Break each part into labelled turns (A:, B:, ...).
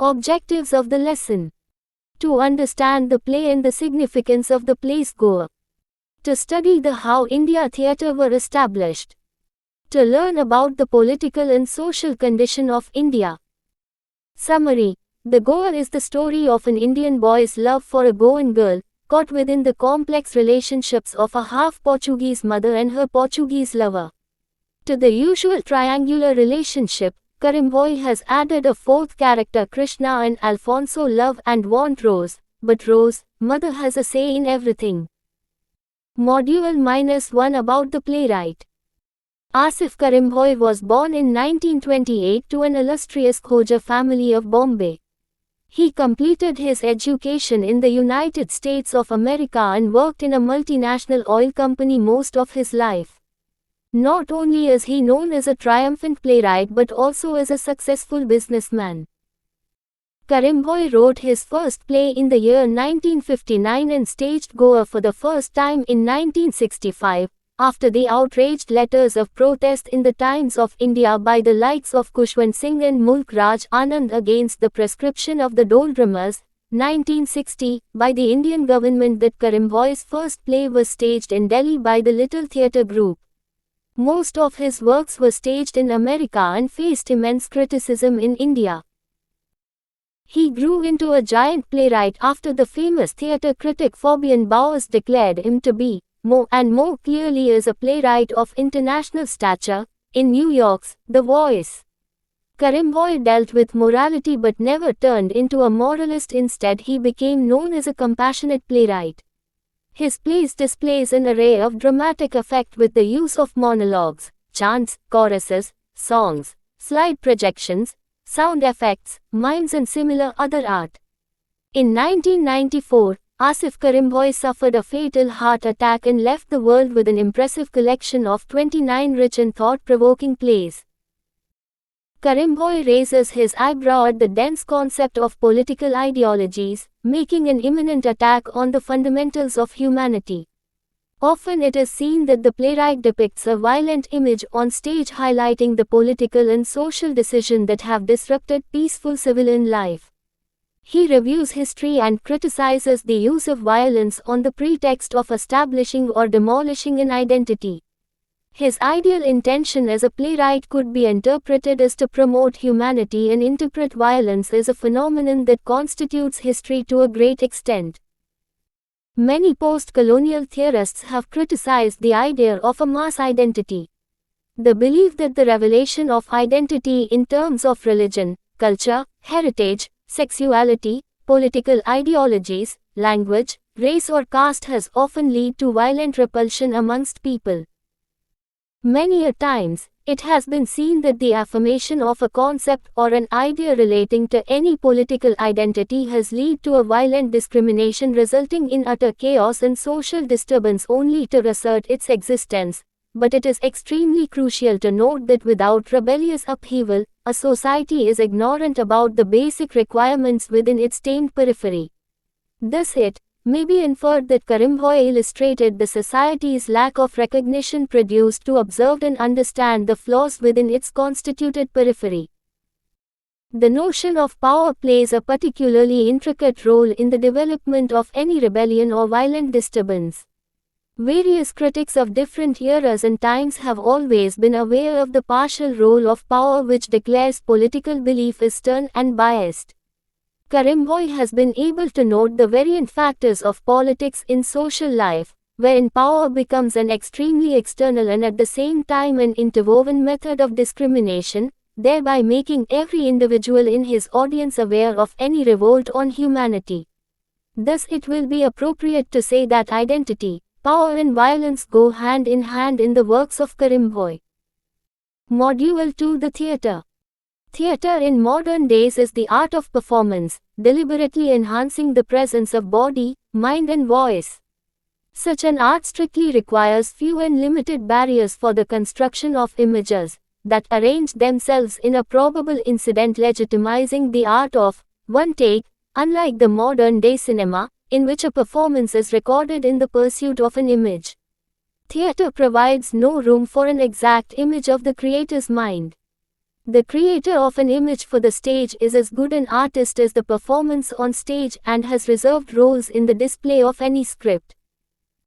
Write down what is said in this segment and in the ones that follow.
A: Objectives of the lesson. To understand the play and the significance of the play's goer. To study the how India theatre were established. To learn about the political and social condition of India. Summary. The Goa is the story of an Indian boy's love for a Goan girl, caught within the complex relationships of a half-Portuguese mother and her Portuguese lover. To the usual triangular relationship, Currimbhoy has added a fourth character. Krishna and Alfonso love and want Rose, but Rose, mother, has a say in everything. Module -1 about the playwright. Asif Currimbhoy was born in 1928 to an illustrious Khoja family of Bombay. He completed his education in the United States of America and worked in a multinational oil company most of his life. Not only is he known as a triumphant playwright but also as a successful businessman. Currimbhoy wrote his first play in the year 1959 and staged Goa for the first time in 1965, after the outraged letters of protest in the Times of India by the likes of Khushwant Singh and Mulk Raj Anand against the prescription of the doldrummers, 1960, by the Indian government. That Currimbhoy's first play was staged in Delhi by the Little Theatre Group. Most of his works were staged in America and faced immense criticism in India. He grew into a giant playwright after the famous theatre critic Fabian Bowers declared him to be, more and more clearly, as a playwright of international stature, in New York's The Voice. Currimbhoy dealt with morality but never turned into a moralist. Instead, he became known as a compassionate playwright. His plays displays an array of dramatic effect with the use of monologues, chants, choruses, songs, slide projections, sound effects, mimes and similar other art. In 1994, Asif Currimbhoy suffered a fatal heart attack and left the world with an impressive collection of 29 rich and thought-provoking plays. Currimbhoy raises his eyebrow at the dense concept of political ideologies, making an imminent attack on the fundamentals of humanity. Often it is seen that the playwright depicts a violent image on stage, highlighting the political and social decisions that have disrupted peaceful civilian life. He reviews history and criticizes the use of violence on the pretext of establishing or demolishing an identity. His ideal intention as a playwright could be interpreted as to promote humanity and interpret violence as a phenomenon that constitutes history to a great extent. Many post-colonial theorists have criticized the idea of a mass identity. The belief that the revelation of identity in terms of religion, culture, heritage, sexuality, political ideologies, language, race or caste has often led to violent repulsion amongst people. Many a times, it has been seen that the affirmation of a concept or an idea relating to any political identity has led to a violent discrimination resulting in utter chaos and social disturbance only to assert its existence. But it is extremely crucial to note that without rebellious upheaval, a society is ignorant about the basic requirements within its tamed periphery. Thus it may be inferred that Currimbhoy illustrated the society's lack of recognition produced to observe and understand the flaws within its constituted periphery. The notion of power plays a particularly intricate role in the development of any rebellion or violent disturbance. Various critics of different eras and times have always been aware of the partial role of power which declares political belief is stern and biased. Currimbhoy has been able to note the variant factors of politics in social life, wherein power becomes an extremely external and at the same time an interwoven method of discrimination, thereby making every individual in his audience aware of any revolt on humanity. Thus it will be appropriate to say that identity, power and violence go hand in hand in the works of Currimbhoy. Module 2: The Theatre. Theatre in modern days is the art of performance, deliberately enhancing the presence of body, mind and voice. Such an art strictly requires few and limited barriers for the construction of images that arrange themselves in a probable incident, legitimizing the art of one take, unlike the modern-day cinema, in which a performance is recorded in the pursuit of an image. Theatre provides no room for an exact image of the creator's mind. The creator of an image for the stage is as good an artist as the performance on stage and has reserved roles in the display of any script.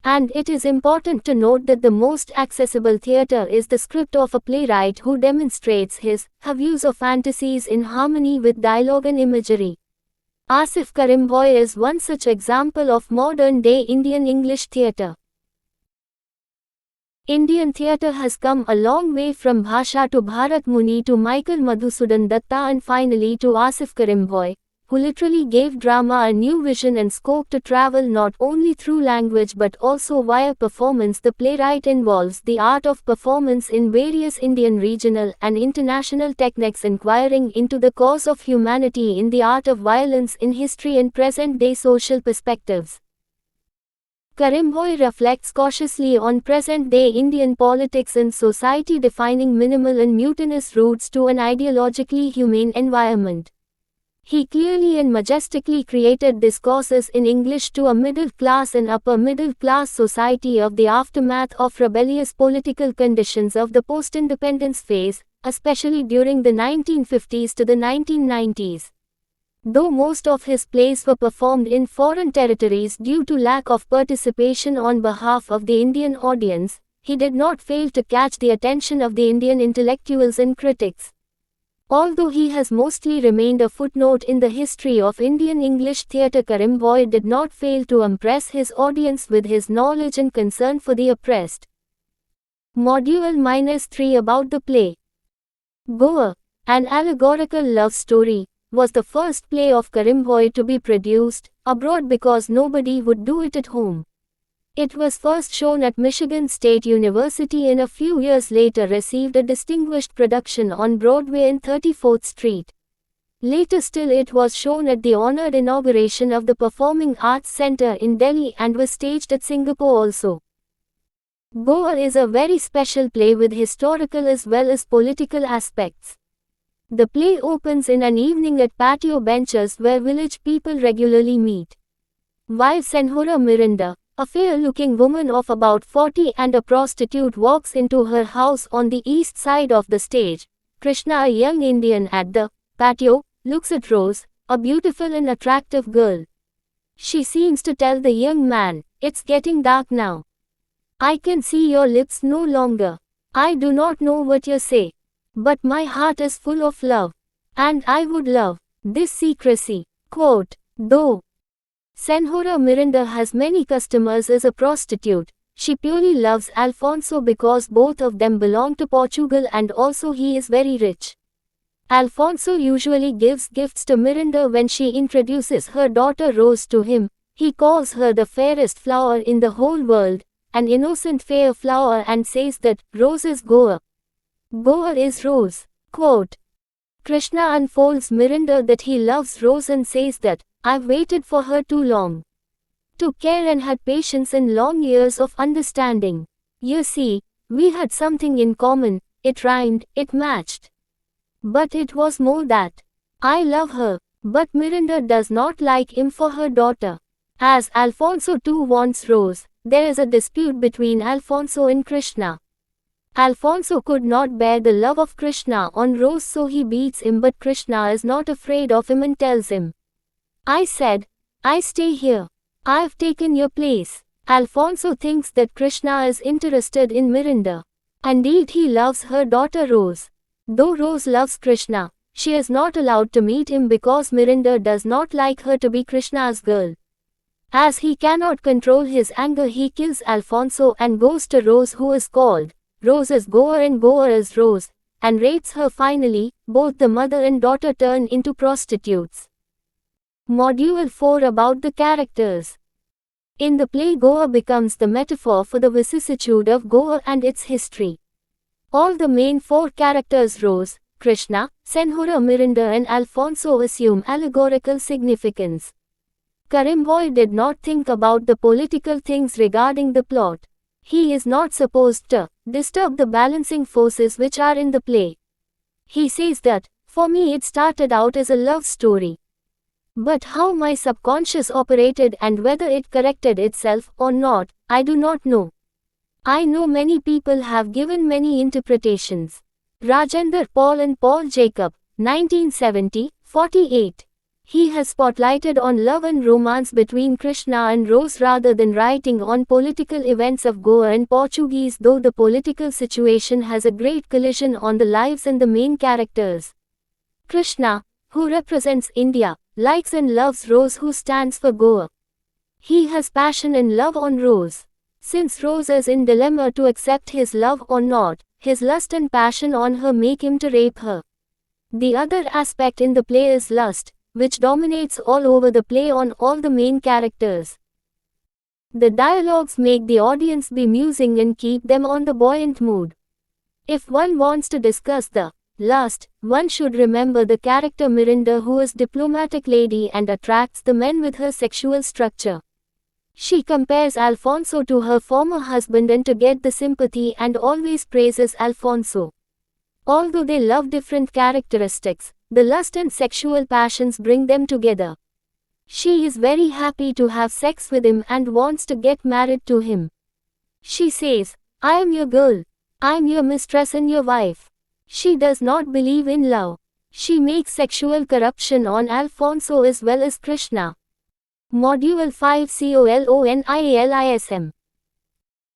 A: And it is important to note that the most accessible theatre is the script of a playwright who demonstrates her views of fantasies in harmony with dialogue and imagery. Asif Currimbhoy is one such example of modern-day Indian English theatre. Indian theatre has come a long way from Bhasha to Bharat Muni to Michael Madhusudan Datta and finally to Asif Currimbhoy, who literally gave drama a new vision and scope to travel not only through language but also via performance. The playwright involves the art of performance in various Indian regional and international techniques inquiring into the cause of humanity in the art of violence in history and present-day social perspectives. Currimbhoy reflects cautiously on present-day Indian politics and society, defining minimal and mutinous roots to an ideologically humane environment. He clearly and majestically created discourses in English to a middle-class and upper-middle-class society of the aftermath of rebellious political conditions of the post-independence phase, especially during the 1950s to the 1990s. Though most of his plays were performed in foreign territories due to lack of participation on behalf of the Indian audience, he did not fail to catch the attention of the Indian intellectuals and critics. Although he has mostly remained a footnote in the history of Indian English theatre, Currimbhoy did not fail to impress his audience with his knowledge and concern for the oppressed. Module -3 about the play. Goa, an allegorical love story, was the first play of Currimbhoy to be produced abroad because nobody would do it at home. It was first shown at Michigan State University and a few years later received a distinguished production on Broadway in 34th Street. Later still it was shown at the honored inauguration of the Performing Arts Center in Delhi and was staged at Singapore also. Goa is a very special play with historical as well as political aspects. The play opens in an evening at patio benches where village people regularly meet. While Senhora Miranda, a fair-looking woman of about 40 and a prostitute, walks into her house on the east side of the stage, Krishna, a young Indian at the patio, looks at Rose, a beautiful and attractive girl. She seems to tell the young man, "It's getting dark now. I can see your lips no longer. I do not know what you say. But my heart is full of love. And I would love this secrecy." Quote, though Senhora Miranda has many customers as a prostitute, she purely loves Alfonso because both of them belong to Portugal and also he is very rich. Alfonso usually gives gifts to Miranda when she introduces her daughter Rose to him. He calls her the fairest flower in the whole world, an innocent fair flower, and says that Rose is Goa. Goa is Rose. Quote, Krishna unfolds Miranda that he loves Rose and says that, "I've waited for her too long. To care and had patience in long years of understanding. You see, we had something in common, it rhymed, it matched. But it was more that. I love her, but Miranda does not like him for her daughter. As Alfonso too wants Rose, there is a dispute between Alfonso and Krishna. Alfonso could not bear the love of Krishna on Rose, so he beats him, but Krishna is not afraid of him and tells him, I said, I stay here. I've taken your place. Alfonso thinks that Krishna is interested in Miranda. Indeed, he loves her daughter Rose. Though Rose loves Krishna, she is not allowed to meet him because Miranda does not like her to be Krishna's girl. As he cannot control his anger, he kills Alfonso and goes to Rose, who is called Rose is Goa and Goa is Rose, and rapes her. Finally, both the mother and daughter turn into prostitutes. Module 4 about the characters. In the play, Goa becomes the metaphor for the vicissitude of Goa and its history. All the main four characters, Rose, Krishna, Senhora Miranda and Alfonso, assume allegorical significance. Currimbhoy did not think about the political things regarding the plot. He is not supposed to disturb the balancing forces which are in the play. He says that, for me it started out as a love story. But how my subconscious operated and whether it corrected itself or not, I do not know. I know many people have given many interpretations. Rajendra Paul and Paul Jacob, 1970, 48. He has spotlighted on love and romance between Krishna and Rose rather than writing on political events of Goa and Portuguese, though the political situation has a great collision on the lives and the main characters. Krishna, who represents India, likes and loves Rose, who stands for Goa. He has passion and love on Rose. Since Rose is in dilemma to accept his love or not, his lust and passion on her make him to rape her. The other aspect in the play is lust, which dominates all over the play on all the main characters. The dialogues make the audience be musing and keep them on the buoyant mood. If one wants to discuss the lust, one should remember the character Mirinda, who is diplomatic lady and attracts the men with her sexual structure. She compares Alfonso to her former husband and to get the sympathy and always praises Alfonso. Although they love different characteristics, the lust and sexual passions bring them together. She is very happy to have sex with him and wants to get married to him. She says, "I am your girl. I am your mistress and your wife." She does not believe in love. She makes sexual corruption on Alfonso as well as Krishna. Module 5 Colonialism.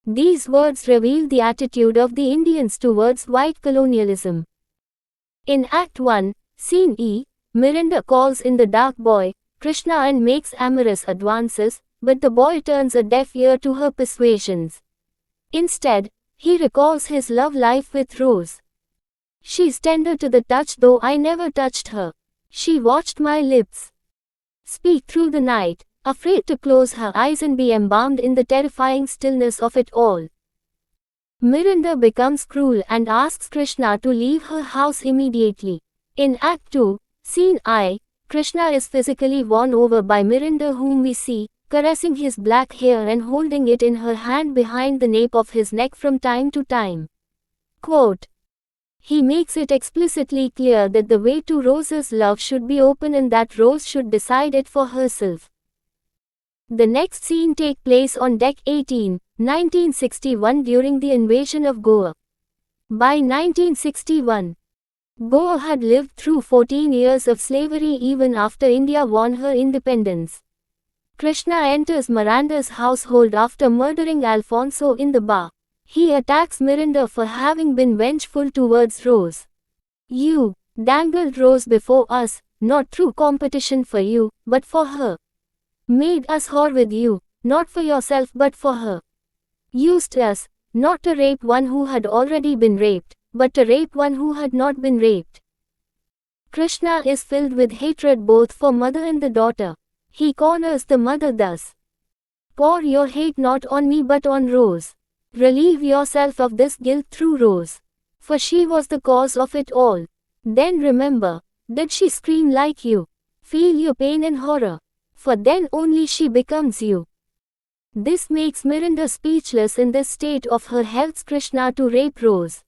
A: These words reveal the attitude of the Indians towards white colonialism. In Act 1, Scene E, Mirinda calls in the dark boy, Krishna, and makes amorous advances, but the boy turns a deaf ear to her persuasions. Instead, he recalls his love life with Rose. "She's tender to the touch, though I never touched her. She watched my lips speak through the night, afraid to close her eyes and be embalmed in the terrifying stillness of it all." Mirinda becomes cruel and asks Krishna to leave her house immediately. In Act 2, Scene I, Krishna is physically won over by Mirinda, whom we see caressing his black hair and holding it in her hand behind the nape of his neck from time to time. Quote, he makes it explicitly clear that the way to Rose's love should be open and that Rose should decide it for herself. The next scene takes place on Deck 18, 1961, during the invasion of Goa. By 1961, Goa had lived through 14 years of slavery even after India won her independence. Krishna enters Miranda's household after murdering Alfonso in the bar. He attacks Mirinda for having been vengeful towards Rose. "You dangled Rose before us, not through competition for you, but for her. Made us whore with you, not for yourself but for her. Used us, not to rape one who had already been raped, but to rape one who had not been raped." Krishna is filled with hatred both for mother and the daughter. He corners the mother thus. "Pour your hate not on me but on Rose. Relieve yourself of this guilt through Rose. For she was the cause of it all. Then remember, did she scream like you? Feel your pain and horror. For then only she becomes you." This makes Mirinda speechless in this state of her helps Krishna to rape Rose.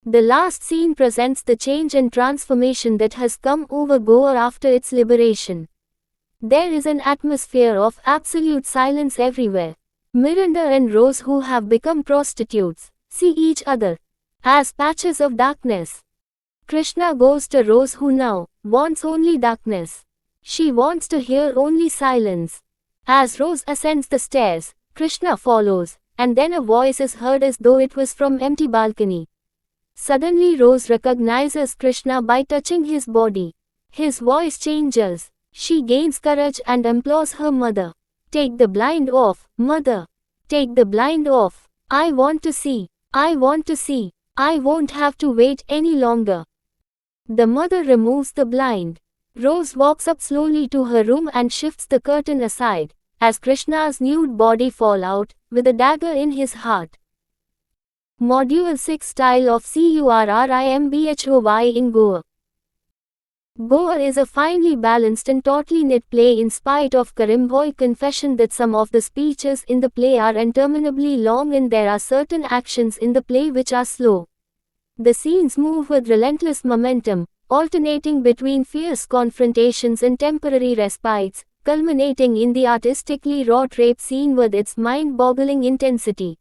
A: The last scene presents the change and transformation that has come over Goa after its liberation. There is an atmosphere of absolute silence everywhere. Mirinda and Rose, who have become prostitutes, see each other as patches of darkness. Krishna goes to Rose, who now wants only darkness. She wants to hear only silence. As Rose ascends the stairs, Krishna follows, and then a voice is heard as though it was from empty balcony. Suddenly Rose recognizes Krishna by touching his body. His voice changes. She gains courage and implores her mother. "Take the blind off, mother. Take the blind off. I want to see. I want to see. I won't have to wait any longer." The mother removes the blind. Rose walks up slowly to her room and shifts the curtain aside, as Krishna's nude body falls out, with a dagger in his heart. Module 6 Style of currimbhoy in Goa. Goa is a finely balanced and tautly knit play, in spite of currimbhoy confession that some of the speeches in the play are interminably long and there are certain actions in the play which are slow. The scenes move with relentless momentum, alternating between fierce confrontations and temporary respites, culminating in the artistically wrought rape scene with its mind-boggling intensity.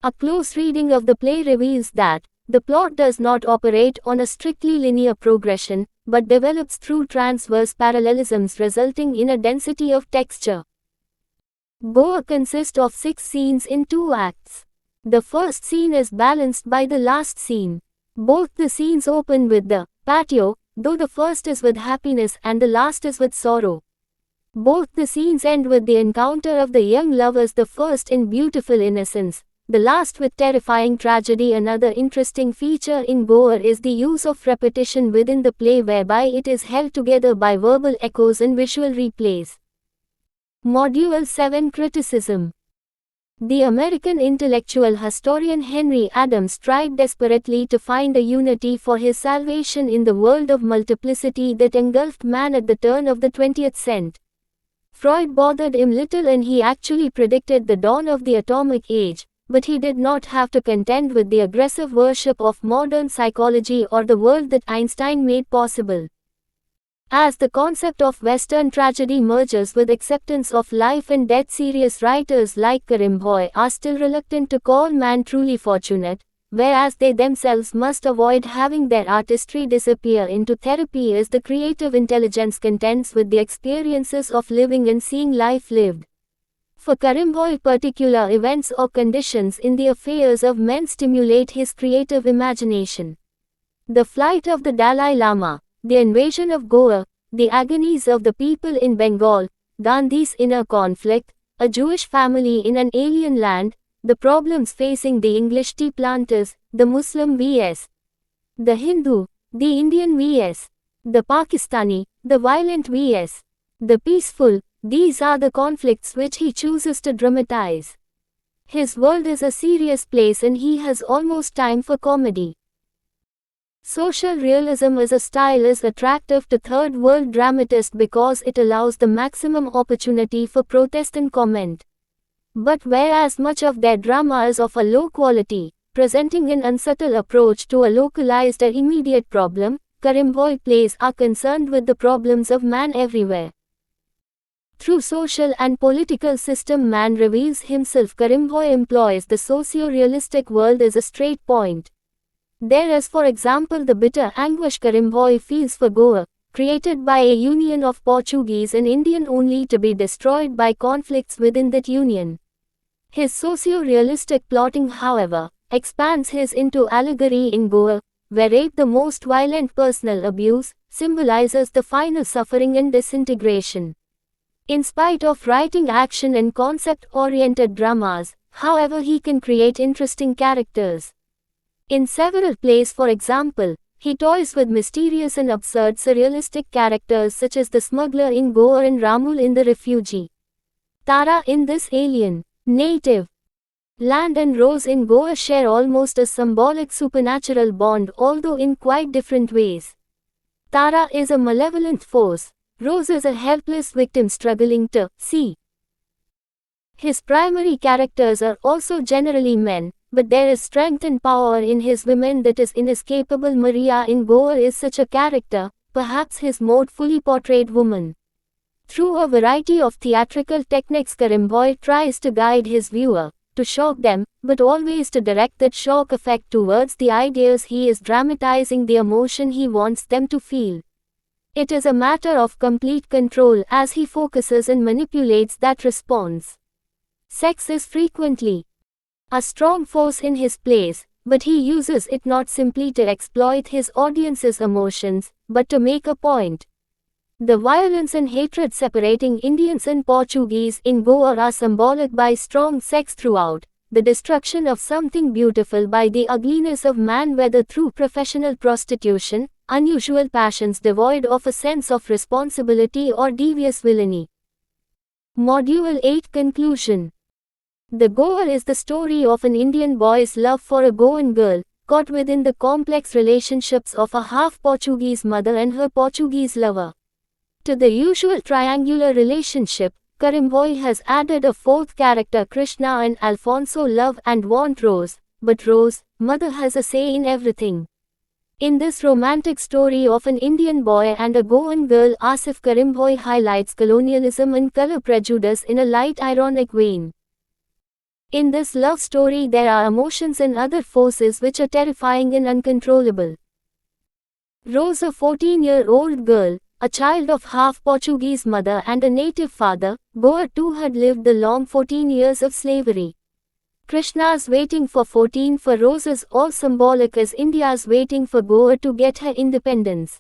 A: A close reading of the play reveals that, the plot does not operate on a strictly linear progression, but develops through transverse parallelisms resulting in a density of texture. Goa consists of 6 scenes in 2 acts. The first scene is balanced by the last scene. Both the scenes open with the patio, though the first is with happiness and the last is with sorrow. Both the scenes end with the encounter of the young lovers, the first in beautiful innocence, the last with terrifying tragedy. Another interesting feature in Goa is the use of repetition within the play, whereby it is held together by verbal echoes and visual replays. Module 7 Criticism. The American intellectual historian Henry Adams tried desperately to find a unity for his salvation in the world of multiplicity that engulfed man at the turn of the 20th century. Freud bothered him little, and he actually predicted the dawn of the atomic age, but he did not have to contend with the aggressive worship of modern psychology or the world that Einstein made possible. As the concept of Western tragedy merges with acceptance of life and death, serious writers like currimbhoy are still reluctant to call man truly fortunate, whereas they themselves must avoid having their artistry disappear into therapy as the creative intelligence contends with the experiences of living and seeing life lived. For currimbhoy, particular events or conditions in the affairs of men stimulate his creative imagination. The flight of the Dalai Lama, the invasion of Goa, the agonies of the people in Bengal, Gandhi's inner conflict, a Jewish family in an alien land, the problems facing the English tea planters, the Muslim vs. the Hindu, the Indian vs. the Pakistani, the violent vs. the peaceful, these are the conflicts which he chooses to dramatize. His world is a serious place and he has almost time for comedy. Social realism as a style is attractive to third world dramatists because it allows the maximum opportunity for protest and comment. But whereas much of their drama is of a low quality, presenting an unsubtle approach to a localized or immediate problem, currimbhoy plays are concerned with the problems of man everywhere. Through social and political system man reveals himself. Currimbhoy employs the socio-realistic world as a straight point. There is, for example, the bitter anguish currimbhoy feels for Goa, created by a union of Portuguese and Indian only to be destroyed by conflicts within that union. His socio-realistic plotting, however, expands his into allegory in Goa, where rape, the most violent personal abuse, symbolizes the final suffering and disintegration. In spite of writing action and concept-oriented dramas, however, he can create interesting characters. In several plays, for example, he toys with mysterious and absurd surrealistic characters such as the smuggler in Goa and Ramul in The Refugee. Tara in This Alien, Native Land and Rose in Goa share almost a symbolic supernatural bond, although in quite different ways. Tara is a malevolent force, Rose is a helpless victim struggling to see. His primary characters are also generally men, but there is strength and power in his women that is inescapable. Maria in Goa is such a character, perhaps his most fully portrayed woman. Through a variety of theatrical techniques, currimbhoy tries to guide his viewer, to shock them, but always to direct that shock effect towards the ideas he is dramatizing, the emotion he wants them to feel. It is a matter of complete control as he focuses and manipulates that response. Sex is frequently a strong force in his plays, but he uses it not simply to exploit his audience's emotions, but to make a point. The violence and hatred separating Indians and Portuguese in Goa are symbolic by strong sex throughout, the destruction of something beautiful by the ugliness of man, whether through professional prostitution, unusual passions devoid of a sense of responsibility, or devious villainy. Module 8 Conclusion. The Goa is the story of an Indian boy's love for a Goan girl, caught within the complex relationships of a half-Portuguese mother and her Portuguese lover. To the usual triangular relationship, currimbhoy has added a fourth character. Krishna and Alfonso love and want Rose, but Rose, mother, has a say in everything. In this romantic story of an Indian boy and a Goan girl, Asif, currimbhoy highlights colonialism and color prejudice in a light, ironic vein. In this love story there are emotions and other forces which are terrifying and uncontrollable. Rose, a 14-year-old girl, a child of half Portuguese mother and a native father, Goa too had lived the long 14 years of slavery. Krishna's waiting for 14 for Rose is all symbolic as India's waiting for Goa to get her independence.